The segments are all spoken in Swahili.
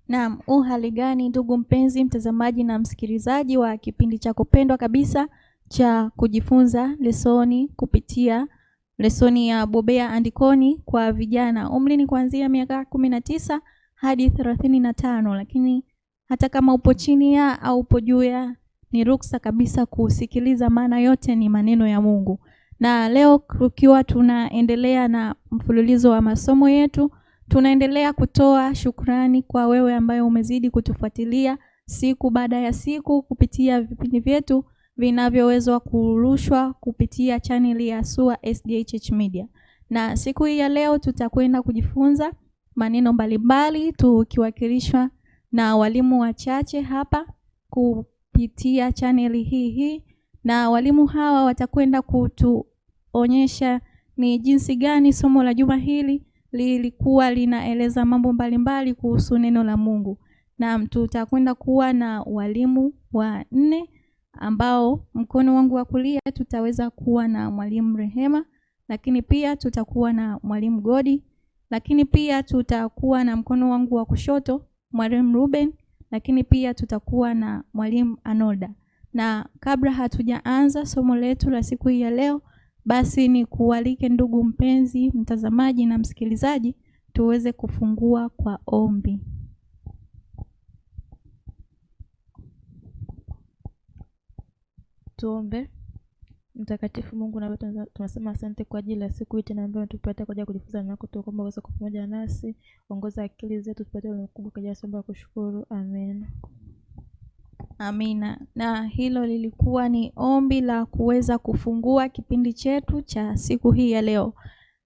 Naam, hali gani ndugu mpenzi mtazamaji na msikilizaji wa kipindi cha kupendwa kabisa cha kujifunza lesoni kupitia lesoni ya Bobea Andikoni kwa vijana. Umri ni kuanzia miaka 19 hadi 35, lakini hata kama upo chini ya au upo juu ya ni ruksa kabisa kusikiliza, maana yote ni maneno ya Mungu. Na leo tukiwa tunaendelea na mfululizo wa masomo yetu, tunaendelea kutoa shukrani kwa wewe ambaye umezidi kutufuatilia siku baada ya siku kupitia vipindi vyetu vinavyowezwa kurushwa kupitia channel ya SUA SDHH Media. Na siku hii ya leo tutakwenda kujifunza maneno mbalimbali tukiwakilishwa na walimu wachache hapa kupitia channel hii, na walimu hawa watakwenda kutuonyesha ni jinsi gani somo la juma hili lilikuwa linaeleza mambo mbalimbali kuhusu neno la Mungu. Na tutakwenda kuwa na walimu 4 ambao mkono wangu wa kulia tutaweza kuwa na mwalimu Rehema, lakini pia tutakuwa na mwalimu Godi, lakini pia tutakuwa na mkono wangu wa kushoto mwalimu Ruben, lakini pia tutakuwa na mwalimu Anolda. Na kabla hatujaanza somo letu la siku hii ya leo, basi ni kualike ndugu mpenzi mtazamaji na msikilizaji tuweze kufungua kwa ombi. Tuombe. Mtakatifu Mungu na Baba, tunasema asante kwa ajili ya siku hii tena ambayo tupata kwa ajili ya kujifunza na kutoka kwamba uweze kuwa pamoja nasi, ongoza akili zetu tupate ukubwa kwa ajili ya somo la kushukuru. Amen. Amina. Na hilo lilikuwa ni ombi la kuweza kufungua kipindi chetu cha siku hii ya leo.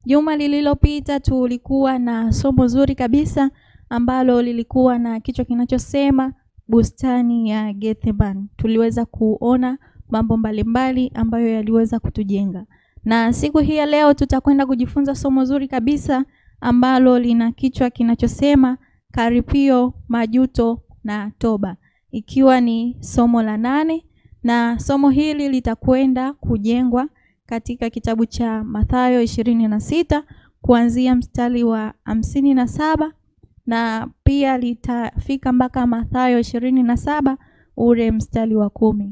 Juma lililopita tulikuwa na somo zuri kabisa ambalo lilikuwa na kichwa kinachosema bustani ya Gethsemane. Tuliweza kuona mambo mbalimbali ambayo yaliweza kutujenga. Na siku hii ya leo tutakwenda kujifunza somo zuri kabisa ambalo lina kichwa kinachosema karipio, majuto na toba, ikiwa ni somo la 8, na somo hili litakwenda kujengwa katika kitabu cha Mathayo 26 kuanzia mstari wa 57, na pia litafika mpaka Mathayo 27 ule mstari wa 10.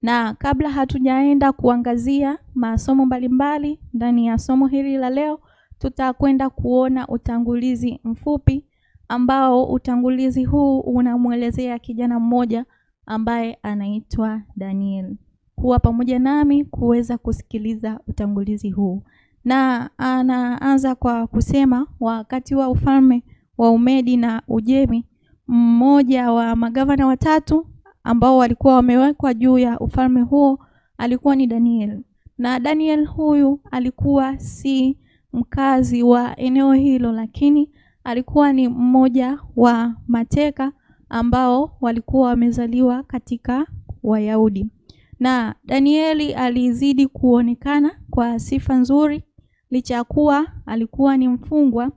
Na kabla hatujaenda kuangazia masomo mbalimbali ndani ya somo hili la leo, tutakwenda kuona utangulizi mfupi ambao utangulizi huu unamuelezea kijana mmoja ambaye anaitwa Daniel. Kuwa pamoja nami kuweza kusikiliza utangulizi huu. Na anaanza kwa kusema, wakati wa ufalme wa Umedi na Ujemi, mmoja wa magavana watatu ambao walikuwa wamewekwa juu ya ufalme huo alikuwa ni Daniel. Na Daniel huyu alikuwa si mkazi wa eneo hilo, lakini alikuwa ni mmoja wa mateka ambao walikuwa wamezaliwa katika Wayahudi. Na Danieli alizidi kuonekana kwa sifa nzuri licha ya kuwa alikuwa ni mfungwa,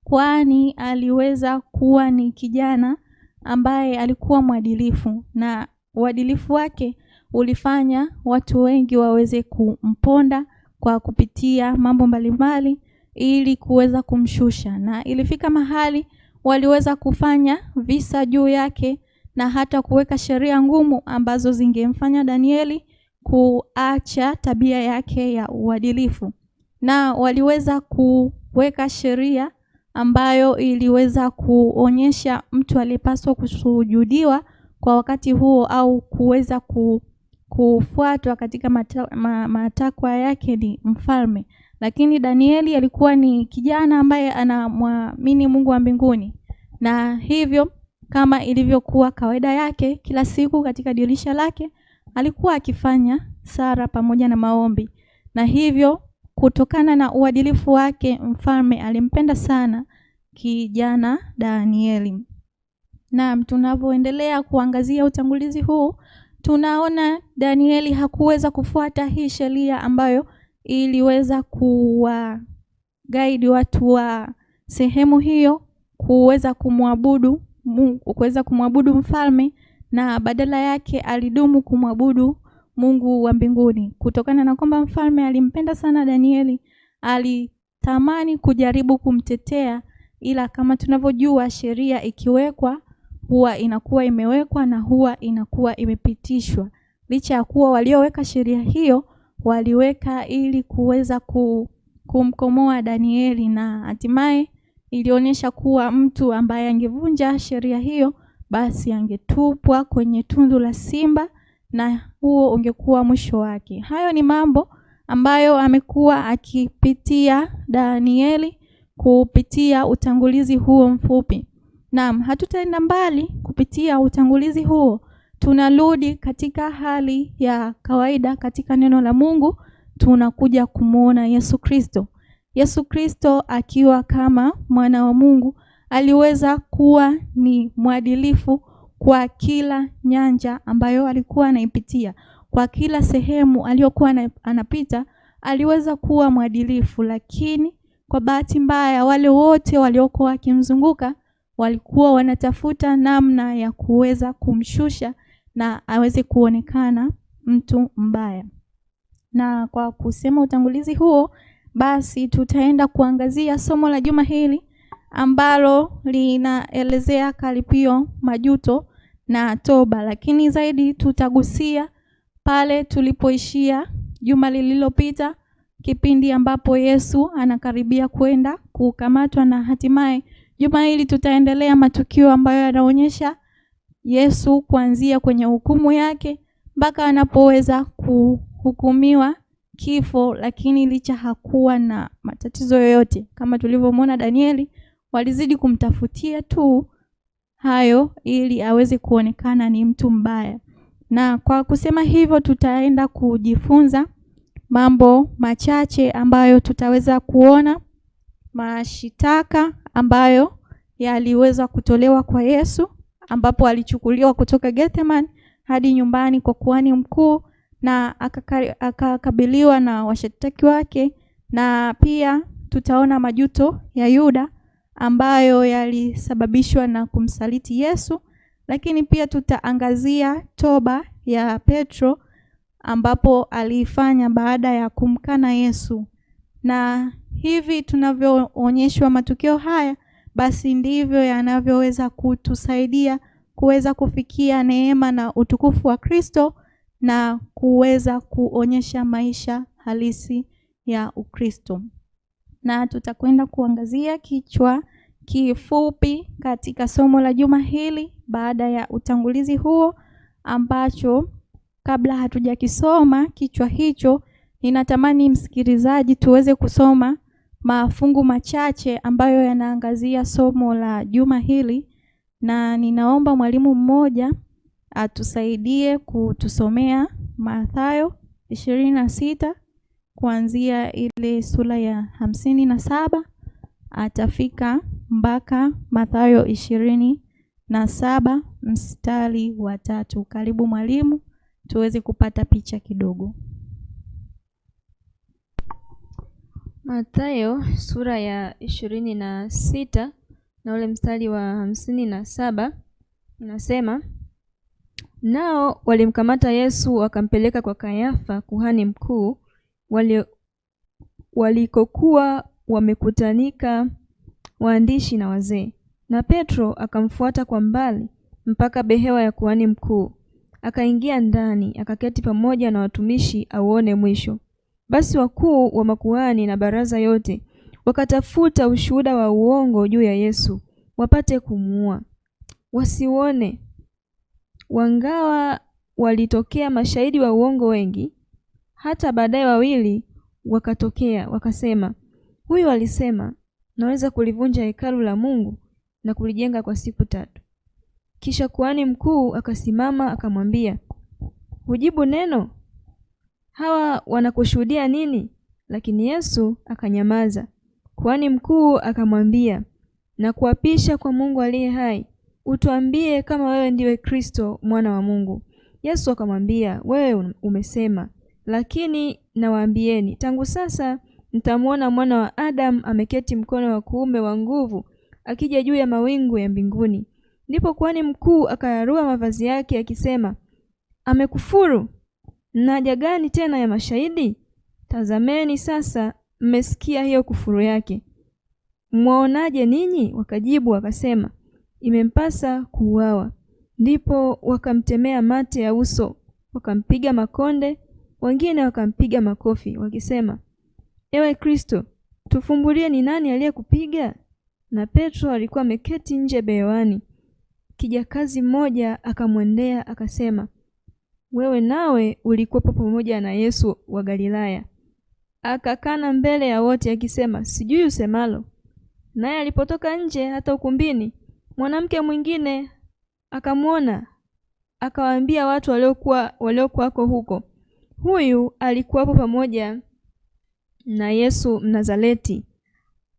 kwani aliweza kuwa ni kijana ambaye alikuwa mwadilifu, na uadilifu wake ulifanya watu wengi waweze kumponda kwa kupitia mambo mbalimbali ili kuweza kumshusha. Na ilifika mahali waliweza kufanya visa juu yake na hata kuweka sheria ngumu ambazo zingemfanya Danieli kuacha tabia yake ya uadilifu. Na waliweza kuweka sheria ambayo iliweza kuonyesha mtu alipaswa kusujudiwa kwa wakati huo au kuweza kufuatwa katika matakwa yake ni mfalme. Lakini Danieli alikuwa ni kijana ambaye anamwamini Mungu wa mbinguni, na hivyo kama ilivyokuwa kawaida yake, kila siku katika dirisha lake alikuwa akifanya sala pamoja na maombi. Na hivyo kutokana na uadilifu wake, mfalme alimpenda sana kijana Danieli. Na tunapoendelea kuangazia utangulizi huu, tunaona Danieli hakuweza kufuata hii sheria ambayo iliweza guide watu wa sehemu hiyo kuweza kumwabudu Mungu, kuweza kumwabudu mfalme, na badala yake alidumu kumwabudu Mungu wa mbinguni. Kutokana na kwamba mfalme alimpenda sana Danieli, alitamani kujaribu kumtetea ila kama tunavyojua sheria ikiwekwa huwa inakuwa imewekwa na huwa inakuwa imepitishwa. Licha ya kuwa walioweka sheria hiyo waliweka ili kuweza kumkomoa Danieli, na hatimaye ilionyesha kuwa mtu ambaye angevunja sheria hiyo basi angetupwa kwenye tundu la simba, na huo ungekuwa mwisho wake. Hayo ni mambo ambayo amekuwa akipitia Danieli kupitia utangulizi huo mfupi. Naam, hatutaenda mbali kupitia utangulizi huo. Tunarudi katika hali ya kawaida katika neno la Mungu, tunakuja kumuona Yesu Kristo. Yesu Kristo akiwa kama mwana wa Mungu aliweza kuwa ni mwadilifu kwa kila nyanja ambayo alikuwa anaipitia. Kwa kila sehemu aliyokuwa anapita aliweza kuwa mwadilifu, lakini kwa bahati mbaya wale wote waliokuwa wakimzunguka walikuwa wanatafuta namna ya kuweza kumshusha na aweze kuonekana mtu mbaya. Na kwa kusema utangulizi huo, basi tutaenda kuangazia somo la juma hili ambalo linaelezea karipio, majuto na toba, lakini zaidi tutagusia pale tulipoishia juma lililopita, kipindi ambapo Yesu anakaribia kwenda kukamatwa, na hatimaye juma hili tutaendelea matukio ambayo yanaonyesha Yesu kuanzia kwenye hukumu yake mpaka anapoweza kuhukumiwa kifo, lakini licha hakuwa na matatizo yoyote. Kama tulivyomwona Danieli, walizidi kumtafutia tu hayo ili aweze kuonekana ni mtu mbaya. Na kwa kusema hivyo tutaenda kujifunza mambo machache ambayo tutaweza kuona mashitaka ambayo yaliweza kutolewa kwa Yesu, ambapo alichukuliwa kutoka Gethsemane hadi nyumbani kwa kuhani mkuu na akakabiliwa na washitaki wake, na pia tutaona majuto ya Yuda ambayo yalisababishwa na kumsaliti Yesu, lakini pia tutaangazia toba ya Petro ambapo alifanya baada ya kumkana Yesu. Na hivi tunavyoonyeshwa matukio haya, basi ndivyo yanavyoweza kutusaidia kuweza kufikia neema na utukufu wa Kristo na kuweza kuonyesha maisha halisi ya Ukristo. Na tutakwenda kuangazia kichwa kifupi katika somo la juma hili baada ya utangulizi huo, ambacho kabla hatujakisoma kichwa hicho, ninatamani msikilizaji tuweze kusoma mafungu machache ambayo yanaangazia somo la juma hili, na ninaomba mwalimu mmoja atusaidie kutusomea Mathayo 26 kuanzia ile sura ya 57 atafika mpaka Mathayo 27 mstari wa 3. Karibu mwalimu, tuweze kupata picha kidogo. Mathayo sura ya 26 na ule mstari wa 57 unasema, nao walimkamata Yesu wakampeleka kwa Kayafa kuhani mkuu, walikokuwa wamekutanika waandishi na wazee. Na Petro akamfuata kwa mbali mpaka behewa ya kuhani mkuu, akaingia ndani, akaketi pamoja na watumishi auone mwisho. Basi wakuu wa makuhani na baraza yote wakatafuta ushuhuda wa uongo juu ya Yesu, wapate kumuua, wasiuone. Wangawa walitokea mashahidi wa uongo wengi, hata baadaye wawili wakatokea wakasema, huyu alisema, naweza kulivunja hekalu la Mungu na kulijenga kwa siku 3. Kisha kuhani mkuu akasimama akamwambia, hujibu neno? Hawa wanakushuhudia nini? Lakini Yesu akanyamaza. Kuhani mkuu akamwambia, na kuapisha kwa Mungu aliye hai, utuambie kama wewe ndiwe Kristo mwana wa Mungu. Yesu akamwambia, wewe umesema. Lakini nawaambieni, tangu sasa mtamwona mwana wa Adamu ameketi mkono wa kuume wa nguvu, akija juu ya mawingu ya mbinguni. Ndipo kuhani mkuu akayarua mavazi yake akisema, amekufuru! Na haja gani tena ya mashahidi? Tazameni sasa, mmesikia hiyo kufuru yake. mwaonaje ninyi? Wakajibu wakasema, imempasa kuuawa. Ndipo wakamtemea mate ya uso, wakampiga makonde, wengine wakampiga makofi wakisema, ewe Kristo, tufumbulie ni nani aliyekupiga? Na Petro alikuwa ameketi nje bewani. Kijakazi mmoja akamwendea akasema, wewe nawe ulikuwepo pamoja na Yesu wa Galilaya. Akakana mbele ya wote akisema, sijui usemalo. Naye alipotoka nje hata ukumbini, mwanamke mwingine akamwona, akawaambia watu waliokuwako huko, huyu alikuwapo pamoja na Yesu Mnazareti.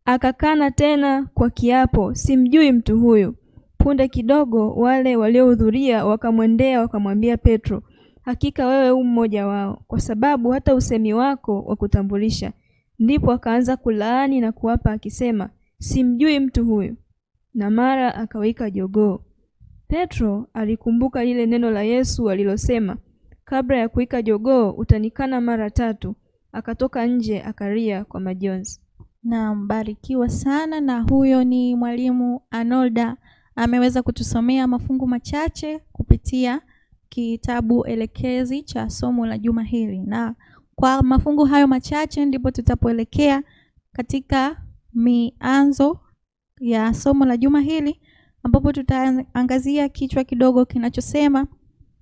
Akakana tena kwa kiapo, simjui mtu huyu. Punde kidogo wale waliohudhuria wakamwendea wakamwambia Petro, hakika wewe u mmoja wao, kwa sababu hata usemi wako wa kutambulisha. Ndipo akaanza kulaani na kuapa akisema, simjui mtu huyu. Na mara akawika jogoo. Petro alikumbuka lile neno la Yesu alilosema, kabla ya kuwika jogoo utanikana mara 3. Akatoka nje akalia kwa majonzi. Na mbarikiwa sana. Na huyo ni mwalimu Arnolda, ameweza kutusomea mafungu machache kupitia kitabu elekezi cha somo la juma hili, na kwa mafungu hayo machache ndipo tutapoelekea katika mianzo ya somo la juma hili, ambapo tutaangazia kichwa kidogo kinachosema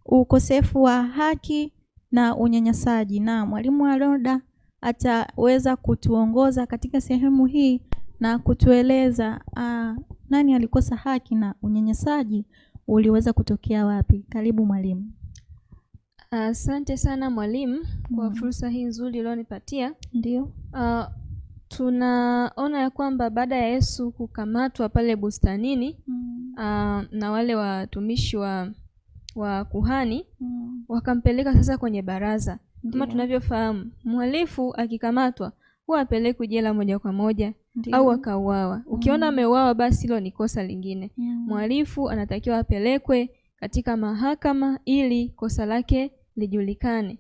ukosefu wa haki na unyanyasaji. Na mwalimu Arnolda ataweza kutuongoza katika sehemu hii na kutueleza nani alikosa haki na unyanyasaji uliweza kutokea wapi. Karibu mwalimu. Asante sana mwalimu kwa fursa hii nzuri ulionipatia. Ndio. Tunaona ya kwamba baada ya Yesu kukamatwa pale bustanini na wale watumishi wa kuhani wakampeleka sasa kwenye baraza. Kama tunavyofahamu, mhalifu akikamatwa huwa apelekwe jela moja kwa moja au akauawa. Ukiona ameuawa basi hilo ni kosa lingine. Mhalifu anatakiwa apelekwe katika mahakama ili kosa lake lijulikane.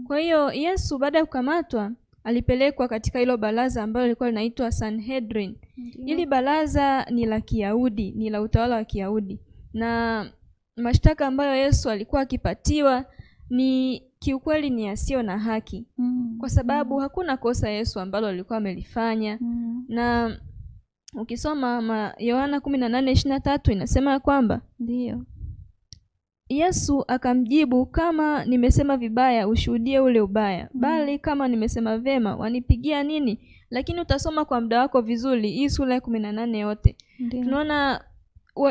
Kwa hiyo Yesu baada ya kukamatwa alipelekwa katika hilo baraza ambalo lilikuwa linaitwa Sanhedrin. Hili baraza ni la Kiyahudi, ni la utawala wa Kiyahudi. Na mashtaka ambayo Yesu alikuwa akipatiwa ni kiukweli ni yasiyo na haki. Kwa sababu hakuna kosa Yesu ambalo alikuwa amelifanya. Na ukisoma Yohana 18:23 inasema kwamba ndio Yesu akamjibu, kama nimesema vibaya ushuhudie ule ubaya, bali kama nimesema vema wanipigia nini? Lakini utasoma kwa muda wako vizuri hii sura ya 18 yote. Tunaona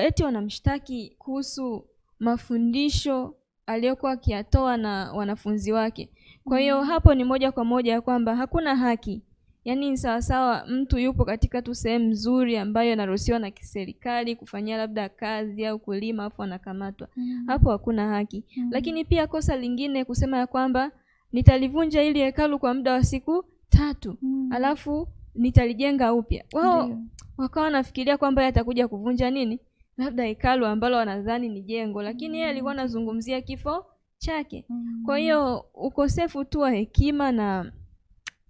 eti wanamshtaki kuhusu mafundisho aliyokuwa akiyatoa na wanafunzi wake. Kwa hiyo hapo ni moja kwa moja kwamba hakuna haki. Yaani sawasawa mtu yupo katika tu sehemu nzuri ambayo inaruhusiwa na kiserikali kufanyia labda kazi au kulima, afu anakamatwa. Hapo hakuna haki. Lakini pia kosa lingine kusema ya kwamba nitalivunja ili hekalu kwa muda wa siku 3, alafu nitalijenga upya. Wao wakawa nafikiria kwamba atakuja kuvunja nini? Labda hekalu ambalo wanadhani ni jengo, lakini yeye alikuwa anazungumzia kifo chake. Kwa hiyo ukosefu tu wa hekima na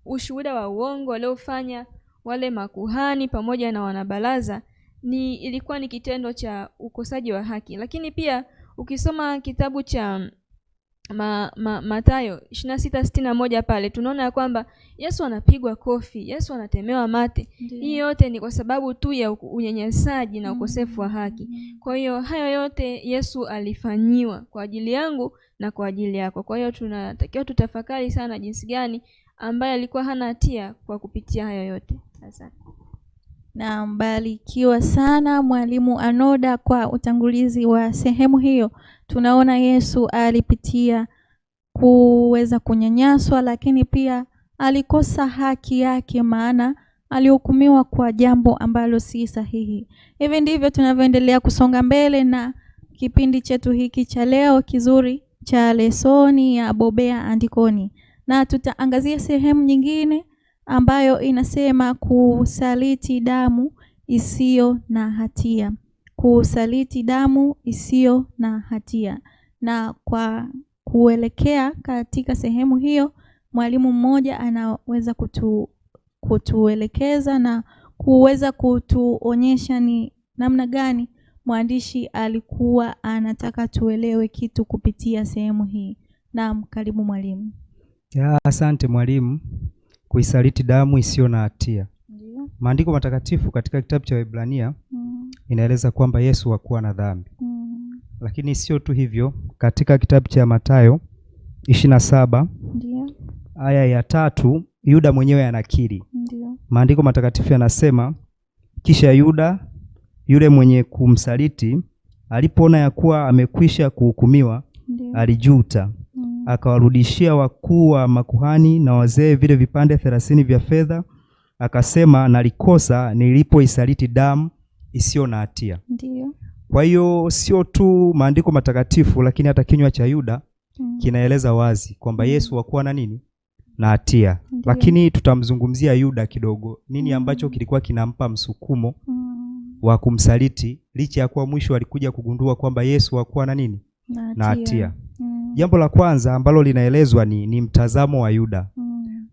ushuhuda wa uongo waliofanya wale makuhani pamoja na wanabaraza ilikuwa ni kitendo cha ukosaji wa haki. Lakini pia ukisoma kitabu cha Mathayo 26:61 pale tunaona ya kwamba Yesu anapigwa kofi, Yesu anatemewa mate. Hii yote ni kwa sababu tu ya unyanyasaji na ukosefu wa haki. Kwa hiyo hayo yote Yesu alifanyiwa kwa ajili yangu na kwa ajili yako. Kwa hiyo tunatakiwa tutafakari sana jinsi gani ambaye alikuwa hana hatia kwa kupitia hayo yote. Asante. Na mbarikiwa sana mwalimu Arnolda kwa utangulizi wa sehemu hiyo. Tunaona Yesu alipitia kuweza kunyanyaswa, lakini pia alikosa haki yake, maana alihukumiwa kwa jambo ambalo si sahihi. Hivi ndivyo tunavyoendelea kusonga mbele na kipindi chetu hiki cha leo kizuri cha lesoni ya Bobea Andikoni, na tutaangazia sehemu nyingine ambayo inasema kusaliti damu isiyo na hatia. Kusaliti damu isiyo na hatia. Na kwa kuelekea katika sehemu hiyo, mwalimu mmoja anaweza kutuelekeza na kuweza kutuonyesha ni namna gani mwandishi alikuwa anataka tuelewe kitu kupitia sehemu hii. Naam, karibu mwalimu. Asante mwalimu. Kuisaliti damu isiyo na hatia. Ndio. Maandiko matakatifu katika kitabu cha Waebrania inaeleza kwamba Yesu hakuwa na dhambi. Lakini sio tu hivyo, katika kitabu cha Mathayo 27 ndio, aya ya 3 Yuda mwenyewe anakiri. Ndio. Maandiko matakatifu yanasema, kisha Yuda yule mwenye kumsaliti alipoona ya kuwa amekwisha kuhukumiwa, alijuta. Akawarudishia wakuu wa makuhani na wazee vile vipande 30 vya fedha, akasema, nalikosa nilipoisaliti damu isiyo na hatia. Ndio. Kwa hiyo sio tu maandiko matakatifu, lakini hata kinywa cha Yuda kinaeleza wazi kwamba Yesu hakuwa na nini? Na hatia. Lakini tutamzungumzia Yuda kidogo. Nini ambacho kilikuwa kinampa msukumo wa kumsaliti, licha ya kuwa mwisho alikuja kugundua kwamba Yesu hakuwa na nini? Na hatia. Jambo la kwanza ambalo linaelezwa ni mtazamo wa Yuda.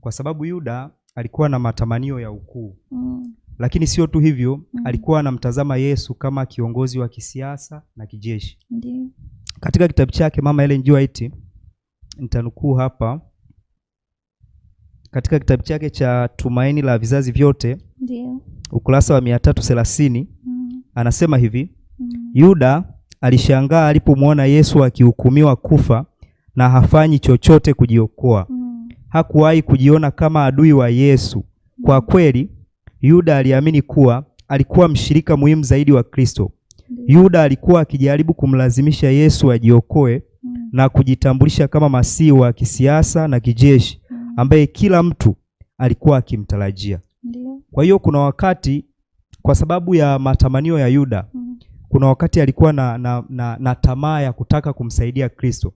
Kwa sababu Yuda alikuwa na matamanio ya ukuu. Lakini sio tu hivyo, alikuwa anamtazama Yesu kama kiongozi wa kisiasa na kijeshi. Ndiyo. Katika kitabu chake Mama Ellen G. White, nitanukuu hapa, katika kitabu chake cha Tumaini la Vizazi Vyote, Ndiyo, ukurasa wa 330, anasema hivi, Yuda alishangaa alipomwona Yesu akihukumiwa kufa na hafanyi chochote kujiokoa. Hakuwahi kujiona kama adui wa Yesu. Kwa kweli, Yuda aliamini kuwa alikuwa mshirika muhimu zaidi wa Kristo. Yuda alikuwa akijaribu kumlazimisha Yesu ajiokoe na kujitambulisha kama masihi wa kisiasa na kijeshi ambaye kila mtu alikuwa akimtarajia. Kwa hiyo kuna wakati, kwa sababu ya matamanio ya Yuda, kuna wakati alikuwa na tamaa ya kutaka kumsaidia Kristo.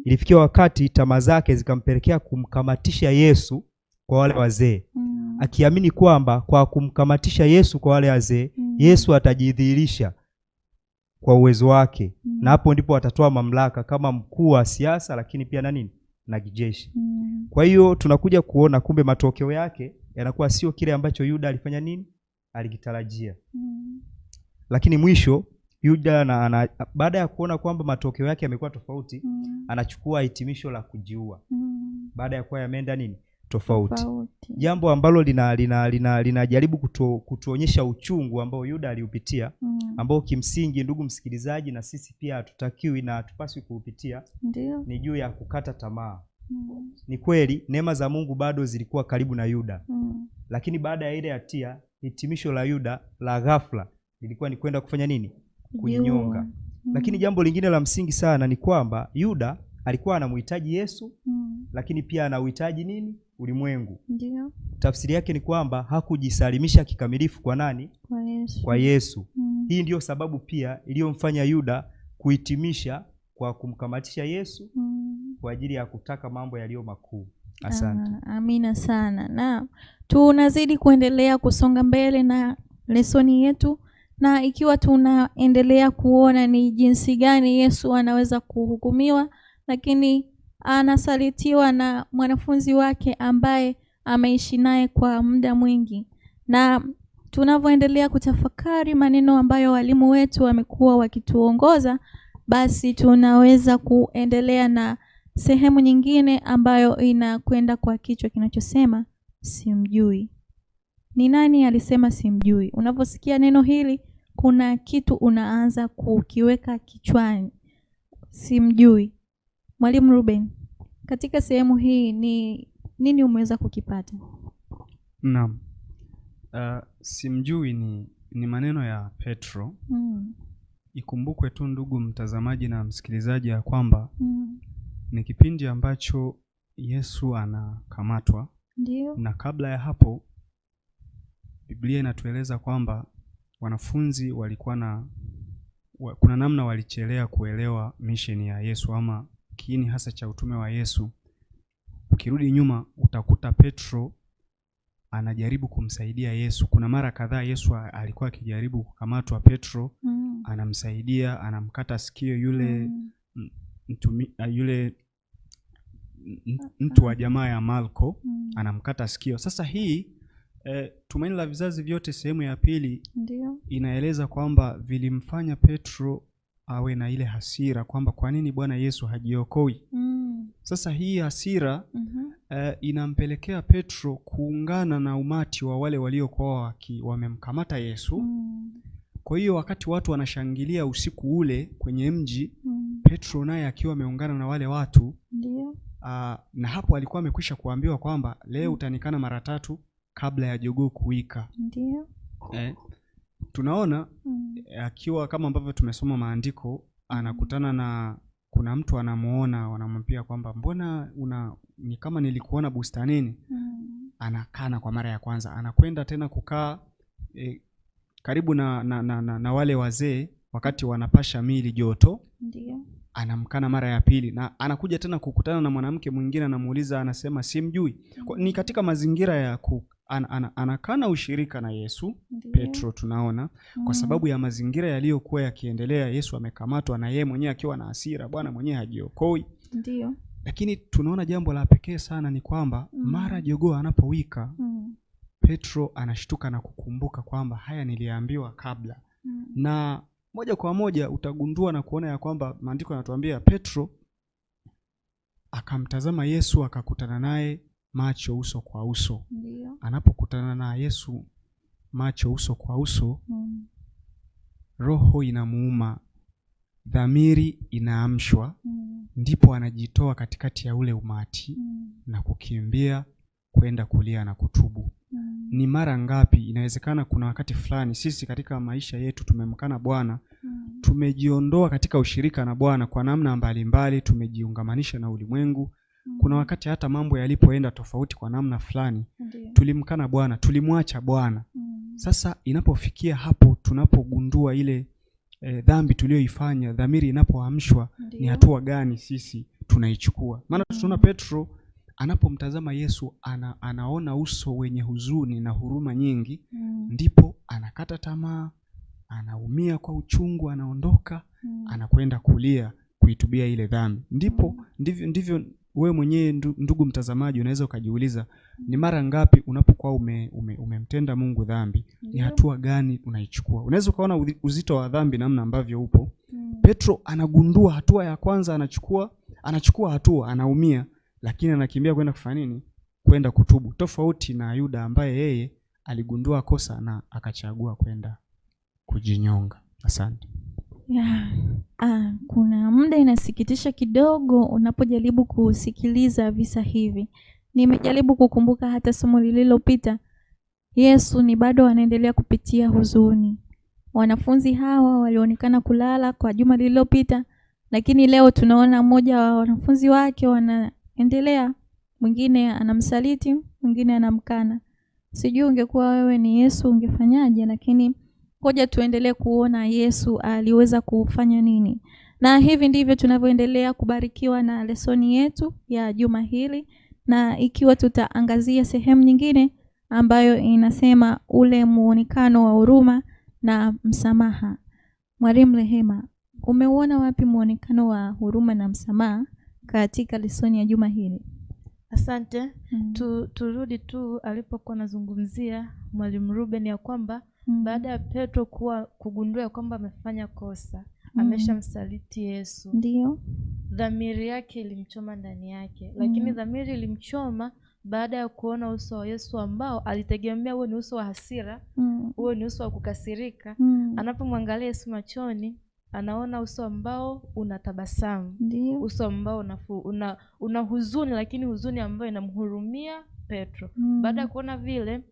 Ilifikia wakati tamaa zake zikampelekea kumkamatisha Yesu kwa wale wazee. Akiamini kwamba kwa kumkamatisha Yesu kwa wale wazee, Yesu atajidhihirisha kwa uwezo wake. Na hapo ndipo atatoa mamlaka kama mkuu wa siasa, lakini pia na nini? Na kijeshi. Kwa hiyo tunakuja kuona kumbe matokeo yake yanakuwa sio kile ambacho Yuda alifanya nini? Alikitarajia. Lakini mwisho Yuda baada ya kuona kwamba matokeo yake yamekuwa tofauti, anachukua hitimisho la kujiua. Baada ya kuwa yameenda nini? Tofauti. Jambo ambalo linajaribu kutuonyesha uchungu ambao Yuda aliupitia, ambao kimsingi, ndugu msikilizaji, na sisi pia hatutakiwi na hatupaswi kuupitia. Ni juu ya kukata tamaa. Ni kweli neema za Mungu bado zilikuwa karibu na Yuda. Lakini baada ya ile hatia, hitimisho la Yuda la ghafla lilikuwa ni kwenda kufanya nini? Kujinyonga. Lakini jambo lingine la msingi sana ni kwamba Yuda alikuwa anamhitaji Yesu, lakini pia anauhitaji nini? Ulimwengu. Ndiyo. Tafsiri yake ni kwamba hakujisalimisha kikamilifu kwa nani? Kwa Yesu. Kwa Yesu. Hii ndiyo sababu pia iliyomfanya Yuda kuhitimisha kwa kumkamatisha Yesu kwa ajili ya kutaka mambo yaliyo makuu. Asante. Amina sana. Na tunazidi kuendelea kusonga mbele na lesoni yetu, na ikiwa tunaendelea kuona ni jinsi gani Yesu anaweza kuhukumiwa, lakini anasalitiwa na mwanafunzi wake ambaye ameishi naye kwa muda mwingi. Na tunavyoendelea kutafakari maneno ambayo walimu wetu wamekuwa wakituongoza, basi tunaweza kuendelea na sehemu nyingine ambayo inakwenda kwa kichwa kinachosema simjui. Ni nani alisema simjui? Unaposikia neno hili, kuna kitu unaanza kukiweka kichwani. Simjui. Mwalimu Ruben, katika sehemu hii ni nini umeweza kukipata? Naam. Simjui ni maneno ya Petro. Ikumbukwe tu ndugu mtazamaji na msikilizaji ya kwamba ni kipindi ambacho Yesu anakamatwa. Ndiyo. Na kabla ya hapo Biblia inatueleza kwamba wanafunzi walikuwa kuna namna walichelea kuelewa mission ya Yesu ama kiini hasa cha utume wa Yesu. Ukirudi nyuma utakuta Petro anajaribu kumsaidia Yesu. Kuna mara kadhaa Yesu alikuwa akijaribu kukamatwa, Petro anamsaidia, anamkata sikio yule mtu wa jamaa ya Malko, anamkata sikio. Sasa hii Tumaini la Vizazi Vyote sehemu ya pili Ndio. inaeleza kwamba vilimfanya Petro awe na ile hasira kwamba kwa nini Bwana Yesu hajiokoi. Sasa hii hasira inampelekea Petro kuungana na umati wa wale waliokuwa wamemkamata Yesu. Kwa hiyo wakati watu wanashangilia usiku ule kwenye mji, Petro naye akiwa ameungana na wale watu. Ndio. Na hapo alikuwa amekwisha kuambiwa kwamba leo utanikana mara 3 kabla ya jogoo kuwika. Ndio. Tunaona akiwa kama ambavyo tumesoma maandiko, anakutana na kuna mtu anamuona, wanamwambia kwamba mbona ni kama nilikuona bustanini. Anakana kwa mara ya kwanza, anakwenda tena kukaa karibu na wale wazee wakati wanapasha mili joto. Ndio. Anamkana mara ya pili, na anakuja tena kukutana na mwanamke mwingine, anamuuliza, anasema simjui. Ni katika mazingira ya anakana ushirika na Yesu. Ndiyo. Petro tunaona kwa sababu ya mazingira yaliyokuwa yakiendelea, Yesu amekamatwa na yeye mwenyewe akiwa na hasira, Bwana mwenyewe hajiokoi. Ndio. Lakini tunaona jambo la pekee sana ni kwamba mara jogoo anapowika, Petro anashtuka na kukumbuka kwamba haya niliambiwa kabla. Na moja kwa moja utagundua na kuona ya kwamba maandiko yanatuambia Petro akamtazama Yesu, akakutana naye macho uso kwa uso. Ndio. Anapokutana na Yesu macho uso kwa uso, roho inamuuma, dhamiri inaamshwa. Ndipo anajitoa katikati ya ule umati na kukimbia kwenda kulia na kutubu. Ni mara ngapi inawezekana kuna wakati fulani sisi katika maisha yetu tumemkana Bwana, tumejiondoa katika ushirika na Bwana kwa namna mbalimbali, tumejiungamanisha na ulimwengu. Kuna wakati hata mambo yalipoenda tofauti kwa namna fulani, tulimkana Bwana, tulimwacha Bwana. Sasa inapofikia hapo tunapogundua ile dhambi tuliyoifanya, dhamiri inapoamshwa, ni hatua gani sisi tunaichukua? Maana tunaona Petro anapomtazama Yesu anaona uso wenye huzuni na huruma nyingi. Ndipo anakata tamaa, anaumia kwa uchungu, anaondoka, anakwenda kulia kuitubia ile dhambi. Ndivyo wewe mwenyewe ndugu mtazamaji unaweza ukajiuliza, ni mara ngapi unapokuwa umemtenda Mungu dhambi, ni hatua gani unaichukua? Unaweza ukaona uzito wa dhambi namna ambavyo upo. Petro anagundua hatua ya kwanza, anachukua hatua, anaumia, lakini anakimbia kwenda kufanya nini? Kwenda kutubu. Tofauti na Yuda ambaye yeye aligundua kosa na akachagua kwenda kujinyonga. Asante. Kuna muda inasikitisha kidogo unapojaribu kusikiliza visa hivi. Nimejaribu kukumbuka hata somo lililopita, Yesu ni bado anaendelea kupitia huzuni. Wanafunzi hawa walionekana kulala kwa juma lililopita, lakini leo tunaona mmoja wa wanafunzi wake wanaendelea, mwingine anamsaliti, mwingine anamkana. Sijui ungekuwa wewe ni Yesu ungefanyaje, lakini ngoja tuendelee kuona Yesu aliweza kufanya nini. Na hivi ndivyo tunavyoendelea kubarikiwa na lesoni yetu ya juma hili, na ikiwa tutaangazia sehemu nyingine ambayo inasema ule muonekano wa huruma na msamaha. Mwalimu Rehema, umeuona wapi muonekano wa huruma na msamaha katika lesoni ya juma hili? Asante. Turudi tu alipokuwa anazungumzia Mwalimu Ruben ya kwamba baada ya Petro kugundua kwamba amefanya kosa, ameshamsaliti Yesu. Ndio. Dhamiri yake ilimchoma ndani yake, lakini dhamiri ilimchoma baada ya kuona uso wa Yesu ambao alitegemea huo ni uso wa hasira, huo ni uso wa kukasirika. Anapomwangalia Yesu machoni, anaona uso ambao unatabasamu. Ndio. Uso ambao una huzuni, lakini huzuni ambayo inamhurumia Petro. Baada ya kuona vile,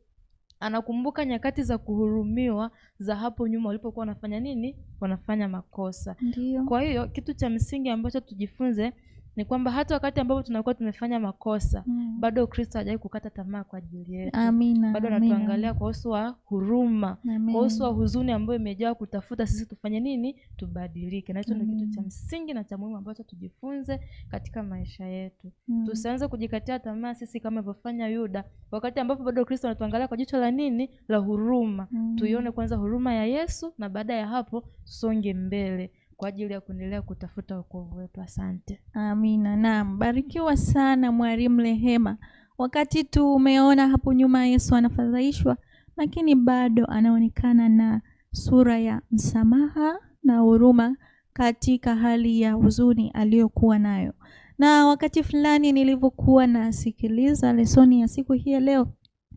anakumbuka nyakati za kuhurumiwa za hapo nyuma walipokuwa wanafanya nini? Wanafanya makosa. Ndio. Kwa hiyo kitu cha msingi ambacho tujifunze ni kwamba hata wakati ambapo tunakuwa tumefanya makosa, bado Kristo hajawahi kukata tamaa kwa ajili yetu. Amina. Bado anatuangalia kwa uso wa huruma, kwa uso wa huzuni ambayo imejaa kutafuta sisi tufanye nini? Tubadilike. Na hicho ndio kitu cha msingi na cha muhimu ambacho tujifunze katika maisha yetu. Tusianze kujikatia tamaa sisi kama alivyofanya Yuda, wakati ambapo bado Kristo anatuangalia kwa jicho la nini? La huruma. Tuione kwanza huruma ya Yesu, na baada ya hapo tusonge mbele kwa ajili ya kuendelea kutafuta wokovu wetu. Asante. Amina. Naam, barikiwa sana Mwalimu Rehema. Wakati tumeona hapo nyuma Yesu anafadhaishwa, lakini bado anaonekana na sura ya msamaha na huruma katika hali ya huzuni aliyokuwa nayo. Na wakati fulani nilivyokuwa nasikiliza lesoni ya siku hii ya leo,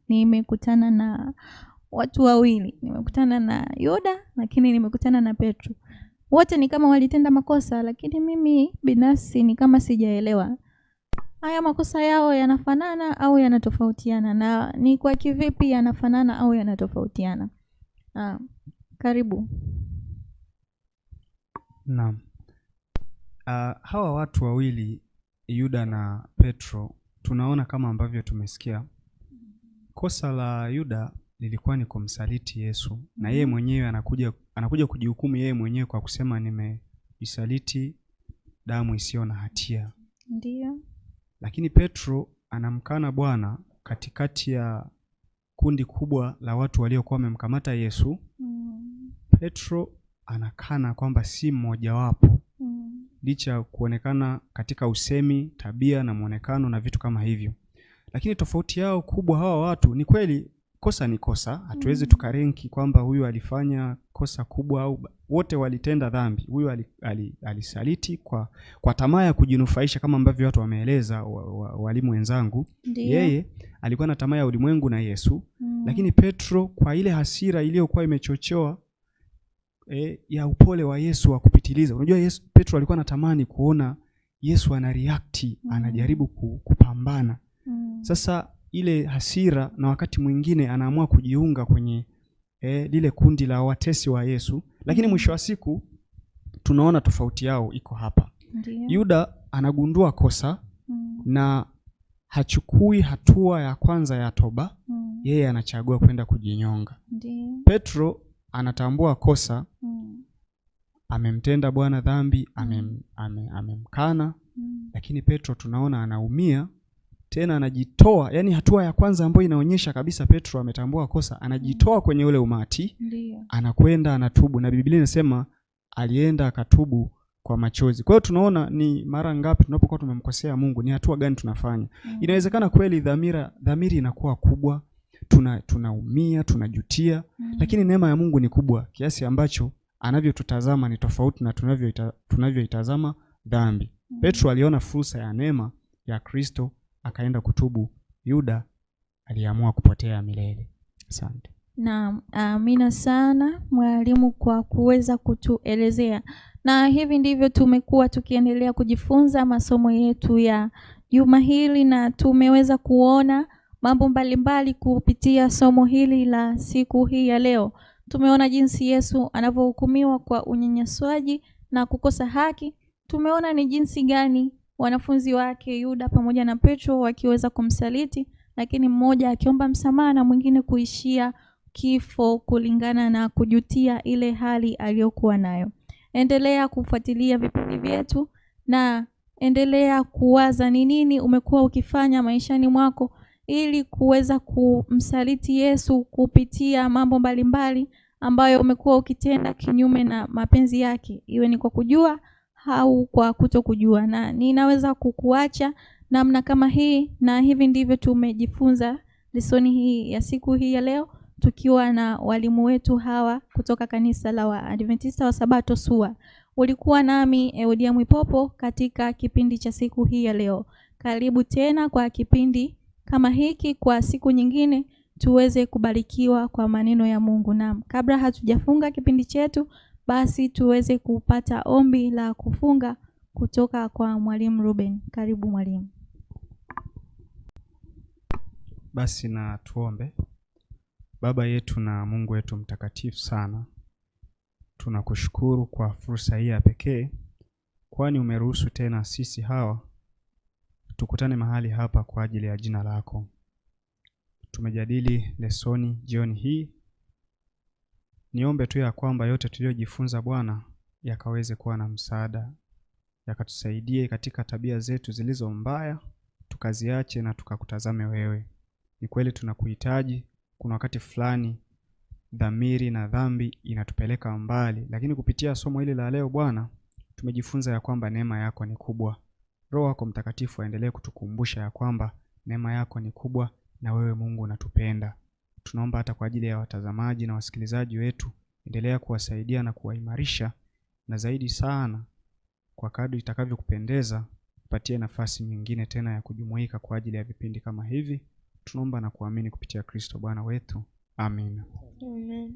nimekutana na watu wawili. Nimekutana na Yuda, lakini nimekutana na Petro. Wote ni kama walitenda makosa, lakini mimi binafsi ni kama sijaelewa haya makosa yao yanafanana au yanatofautiana, na ni kwa kivipi yanafanana au yanatofautiana. Karibu. Naam. Hawa watu wawili, Yuda na Petro, tunaona kama ambavyo tumesikia, kosa la Yuda lilikuwa ni kumsaliti Yesu, na yeye mwenyewe anakuja kujihukumu yeye mwenyewe kwa kusema nimeisaliti damu isiyo na hatia. Ndio. Lakini Petro anamkana Bwana katikati ya kundi kubwa la watu waliokuwa wamemkamata Yesu. Petro anakana kwamba si mmoja wapo, licha kuonekana katika usemi, tabia na muonekano na vitu kama hivyo. Lakini tofauti yao kubwa hawa watu, ni kweli kosa ni kosa, hatuwezi tukarenki kwamba huyu alifanya kosa kubwa au wote walitenda dhambi. Huyu alisaliti kwa tamaa ya kujinufaisha kama ambavyo watu wameeleza, walimu wenzangu. Yeye alikuwa na tamaa ya ulimwengu na Yesu. Lakini Petro kwa ile hasira iliyokuwa imechochewa ya upole wa Yesu wa kupitiliza. Unajua Petro alikuwa anatamani kuona Yesu ana react, anajaribu kupambana. Sasa ile hasira, na wakati mwingine anaamua kujiunga kwenye lile kundi la watesi wa Yesu. Lakini mwisho wa siku tunaona tofauti yao iko hapa. Yuda anagundua kosa na hachukui hatua ya kwanza ya toba. Yeye anachagua kwenda kujinyonga. Petro anatambua kosa, amemtenda Bwana dhambi, amemkana. Lakini Petro tunaona anaumia tena, anajitoa. Yani hatua ya kwanza ambayo inaonyesha kabisa Petro ametambua kosa, anajitoa kwenye ule umati. Anakwenda anatubu, na Biblia inasema alienda akatubu kwa machozi. Kwa hiyo tunaona ni mara ngapi tunapokuwa tumemkosea Mungu, ni hatua gani tunafanya. Inawezekana kweli dhamiri inakuwa kubwa, tunaumia, tunajutia, lakini neema ya Mungu ni kubwa kiasi ambacho anavyotutazama ni tofauti na tunavyoitazama dhambi. Petro aliona fursa ya neema ya Kristo, akaenda kutubu. Yuda aliamua kupotea milele. Asante. Naam, amina sana mwalimu kwa kuweza kutuelezea. Na hivi ndivyo tumekuwa tukiendelea kujifunza masomo yetu ya juma hili, na tumeweza kuona mambo mbalimbali kupitia somo hili la siku hii ya leo. Tumeona jinsi Yesu anavyohukumiwa kwa unyanyasaji na kukosa haki. Tumeona ni jinsi gani wanafunzi wake Yuda pamoja na Petro wakiweza kumsaliti, lakini mmoja akiomba msamaha na mwingine kuishia kifo kulingana na kujutia ile hali aliyokuwa nayo. Endelea kufuatilia vipindi vyetu na endelea kuwaza ni nini umekuwa ukifanya maishani mwako ili kuweza kumsaliti Yesu kupitia mambo mbalimbali ambayo umekuwa ukitenda kinyume na mapenzi yake, iwe ni kwa kujua au kwa kutokujua. Na ninaweza kukuacha namna kama hii, na hivi ndivyo tumejifunza lesoni hii ya siku hii ya leo, tukiwa na walimu wetu hawa kutoka kanisa la Waadventista wa Sabato SUA. Ulikuwa nami Eudia Mwipopo katika kipindi cha siku hii ya leo. Karibu tena kwa kipindi kama hiki kwa siku nyingine, tuweze kubarikiwa kwa maneno ya Mungu. Na kabla hatujafunga kipindi chetu, basi tuweze kupata ombi la kufunga kutoka kwa mwalimu Ruben. Karibu mwalimu. Basi na tuombe. Baba yetu na Mungu wetu mtakatifu sana, tunakushukuru kwa fursa hii ya pekee, kwani umeruhusu tena sisi hawa tukutane mahali hapa kwa ajili ya jina lako. Tumejadili lesoni jioni hii. Niombe tu ya kwamba yote tuliyojifunza Bwana yakaweze kuwa na msaada, yakatusaidie katika tabia zetu zilizo mbaya, tukaziache na tukakutazame wewe. Ni kweli tunakuhitaji. Kuna wakati fulani dhamiri na dhambi inatupeleka mbali, lakini kupitia somo hili la leo Bwana, tumejifunza ya kwamba neema yako ni kubwa. Roho wako Mtakatifu aendelee kutukumbusha ya kwamba neema yako ni kubwa, na wewe Mungu unatupenda. Tunaomba hata kwa ajili ya watazamaji na wasikilizaji wetu, endelea kuwasaidia na kuwaimarisha, na zaidi sana kwa kadri itakavyokupendeza, patie nafasi nyingine tena ya kujumuika kwa ajili ya vipindi kama hivi. Tunaomba na kuamini kupitia Kristo Bwana wetu. Amen. Amen.